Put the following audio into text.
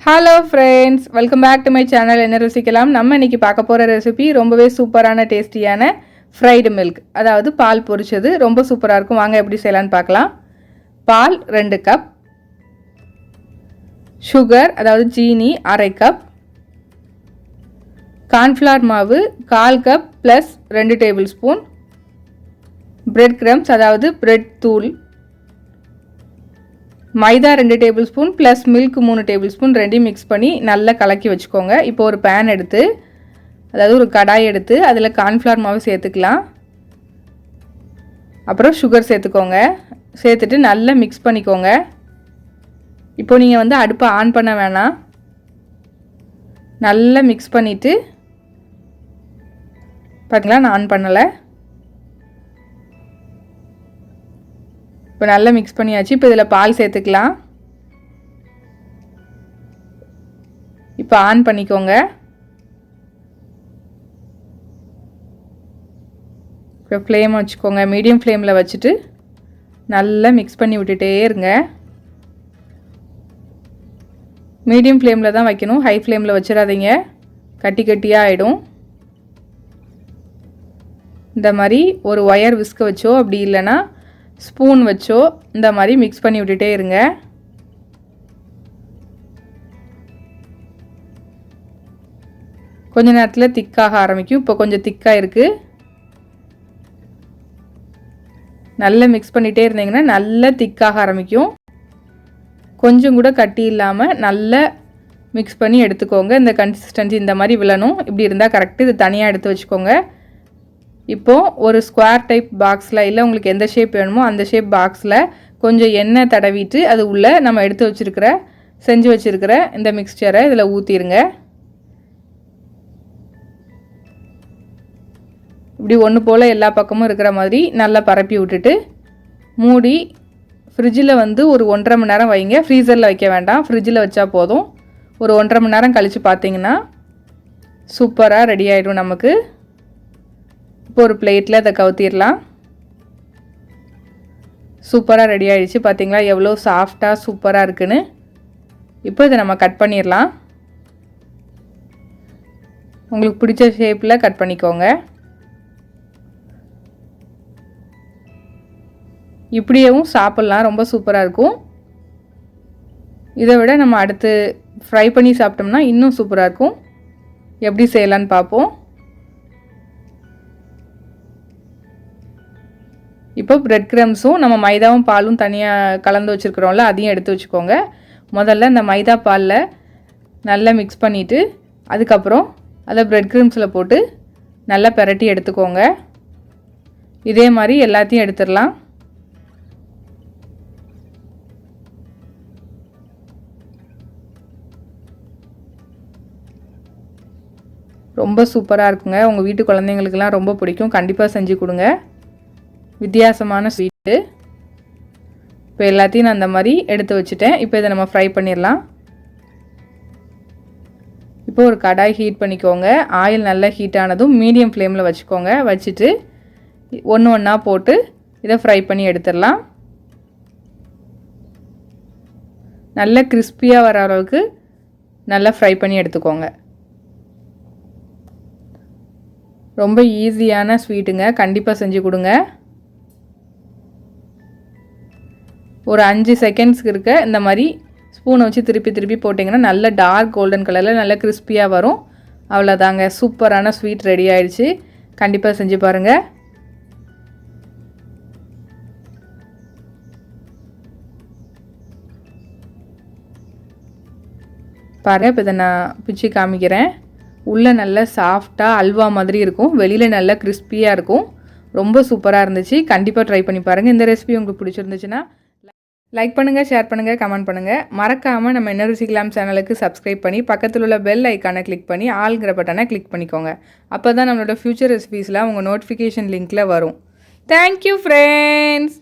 Hello friends, welcome back to my channel. என்ன ருசிக்கலாம். நம்ம இன்றைக்கி பார்க்க போகிற ரெசிபி ரொம்பவே சூப்பரான டேஸ்டியான ஃப்ரைடு மில்க், அதாவது பால் பொரிச்சது. ரொம்ப சூப்பராக இருக்கும். வாங்க எப்படி செய்யலான்னு பார்க்கலாம். பால் 2 கப், சுகர் அதாவது ஜீனி 1/2 கப், கார்ன்ஃப்ளவர் மாவு 1/4 cup plus 2 table spoon, bread crumbs அதாவது பிரெட் தூள், மைதா 2 table spoon plus milk 3 table spoon, ரெண்டையும் மிக்ஸ் பண்ணி நல்லா கலக்கி வச்சுக்கோங்க. இப்போ ஒரு பேன் எடுத்து, அதாவது ஒரு கடாய் எடுத்து அதில் கார்ன்ஃப்ளவர் மாவு சேர்த்துக்கலாம். அப்புறம் சுகர் சேர்த்துக்கோங்க. சேர்த்துட்டு நல்லா மிக்ஸ் பண்ணிக்கோங்க. இப்போ நீங்கள் அடுப்பை ஆன் பண்ண வேணாம். நல்லா மிக்ஸ் பண்ணிவிட்டு பார்த்தீங்களா, நான் ஆன் பண்ணலை. இப்போ நல்லா மிக்ஸ் பண்ணியாச்சு. இப்போ இதில் பால் சேர்த்துக்கலாம். இப்போ ஆன் பண்ணிக்கோங்க. இப்போ ஃப்ளேம் வச்சுக்கோங்க. மீடியம் ஃப்ளேமில் வச்சுட்டு நல்லா மிக்ஸ் பண்ணி விட்டுட்டே இருங்க. மீடியம் ஃப்ளேமில் தான் வைக்கணும், ஹை ஃப்ளேமில் வச்சிடாதீங்க, கட்டி கட்டியாக ஆகிடும். இந்த மாதிரி ஒரு ஒயர் விஸ்க வச்சோ அப்படி இல்லைன்னா ஸ்பூன் வச்சோ இந்த மாதிரி மிக்ஸ் பண்ணி விட்டுட்டே இருங்க. கொஞ்ச நேரத்தில் திக்காக ஆரம்பிக்கும். இப்போ கொஞ்சம் திக்காக இருக்குது. நல்லா மிக்ஸ் பண்ணிகிட்டே இருந்தீங்கன்னா நல்லா திக்காக ஆரம்பிக்கும். கொஞ்சம் கூட கட்டி இல்லாமல் நல்லா மிக்ஸ் பண்ணி எடுத்துக்கோங்க. இந்த கன்சிஸ்டன்சி இந்த மாதிரி விழணும். இப்படி இருந்தால் கரெக்டு. இது தனியாக எடுத்து வச்சுக்கோங்க. இப்போது ஒரு ஸ்கொயர் டைப் பாக்ஸில், இல்லை உங்களுக்கு எந்த ஷேப் வேணுமோ அந்த ஷேப் பாக்ஸில் கொஞ்சம் எண்ணெய் தடவிட்டு அது உள்ளே நம்ம செஞ்சு வச்சுருக்கிற இந்த மிக்ஸ்சரை இதில் ஊற்றிடுங்க. இப்படி ஒன்று போல் எல்லா பக்கமும் இருக்கிற மாதிரி நல்லா பரப்பி விட்டுட்டு மூடி ஃப்ரிட்ஜில் ஒரு 1.5 மணி நேரம் வைங்க. ஃப்ரீசரில் வைக்க வேண்டாம், ஃப்ரிட்ஜில் வச்சா போதும். ஒரு 1.5 மணி நேரம் கழித்து பார்த்தீங்கன்னா சூப்பராக ரெடி ஆகிடும் நமக்கு. இப்போ ஒரு பிளேட்டில் அதை கவுத்திடலாம். சூப்பராக ரெடி ஆகிடுச்சு. பார்த்தீங்களா எவ்வளோ சாஃப்டாக சூப்பராக இருக்குன்னு. இப்போ இதை நம்ம கட் பண்ணிடலாம். உங்களுக்கு பிடிச்ச ஷேப்பில் கட் பண்ணிக்கோங்க. இப்படியேவும் சாப்பிட்லாம், ரொம்ப சூப்பராக இருக்கும். இதை விட நம்ம அடுத்து ஃப்ரை பண்ணி சாப்பிட்டோம்னா இன்னும் சூப்பராக இருக்கும். எப்படி செய்யலான்னு பார்ப்போம். இப்போ பிரெட் கிரம்ஸும் நம்ம மைதாவும் பாலும் தனியாக கலந்து வச்சுருக்குறோம்ல, அதையும் எடுத்து வச்சுக்கோங்க. முதல்ல இந்த மைதா பாலில் நல்லா மிக்ஸ் பண்ணிவிட்டு அதுக்கப்புறம் அதை பிரெட் கிரம்ஸில் போட்டு நல்லா பெரட்டி எடுத்துக்கோங்க. இதே மாதிரி எல்லாத்தையும் எடுத்துடலாம். ரொம்ப சூப்பராக இருக்குங்க. உங்கள் வீட்டு குழந்தைங்களுக்கெல்லாம் ரொம்ப பிடிக்கும். கண்டிப்பாக செஞ்சு கொடுங்க. வித்தியாசமான ஸ்வீட்டு. இப்போ எல்லாத்தையும் நான் அந்த மாதிரி எடுத்து வச்சுட்டேன். இப்போ இதை நம்ம ஃப்ரை பண்ணிடலாம். இப்போ ஒரு கடாய் ஹீட் பண்ணிக்கோங்க. ஆயில் நல்லா ஹீட் ஆனதும் மீடியம் ஃப்ளேமில் வச்சுக்கோங்க. வச்சுட்டு ஒன்று ஒன்றா போட்டு இதை ஃப்ரை பண்ணி எடுத்துடலாம். நல்லா கிறிஸ்பியாக வர அளவுக்கு நல்லா ஃப்ரை பண்ணி எடுத்துக்கோங்க. ரொம்ப ஈஸியான ஸ்வீட்டுங்க. கண்டிப்பாக செஞ்சு கொடுங்க. ஒரு 5 செகண்ட்ஸ்க்கு இருக்க இந்த மாதிரி ஸ்பூனை வச்சு திருப்பி திருப்பி போட்டிங்கன்னா நல்ல டார்க் கோல்டன் கலரில் நல்ல கிறிஸ்பியாக வரும். அவ்வளோதாங்க, சூப்பரான ஸ்வீட் ரெடி ஆயிடுச்சு. கண்டிப்பாக செஞ்சு பாருங்கள். பாருங்கள், இப்போ இதை நான் பிச்சு காமிக்கிறேன். உள்ளே நல்லா சாஃப்டாக அல்வா மாதிரி இருக்கும், வெளியில் நல்லா கிறிஸ்பியாக இருக்கும். ரொம்ப சூப்பராக இருந்துச்சு. கண்டிப்பாக ட்ரை பண்ணி பாருங்கள். இந்த ரெசிபி உங்களுக்கு பிடிச்சிருந்துச்சுன்னா லைக் பண்ணுங்கள், ஷேர் பண்ணுங்கள், கமெண்ட் பண்ணுங்கள். மறக்காமல் நம்ம என்ன ருசிக்கலாம் சேனலுக்கு சப்ஸ்கிரைப் பண்ணி பக்கத்தில் உள்ள பெல் ஐக்கானை கிளிக் பண்ணி ஆல்ங்கிற பட்டனை கிளிக் பண்ணிக்கோங்க. அப்போ தான் நம்மளோட ஃப்யூச்சர் ரெசிபீஸ்லாம் உங்கள் நோட்டிஃபிகேஷன் லிங்க்கில் வரும். Thank you friends.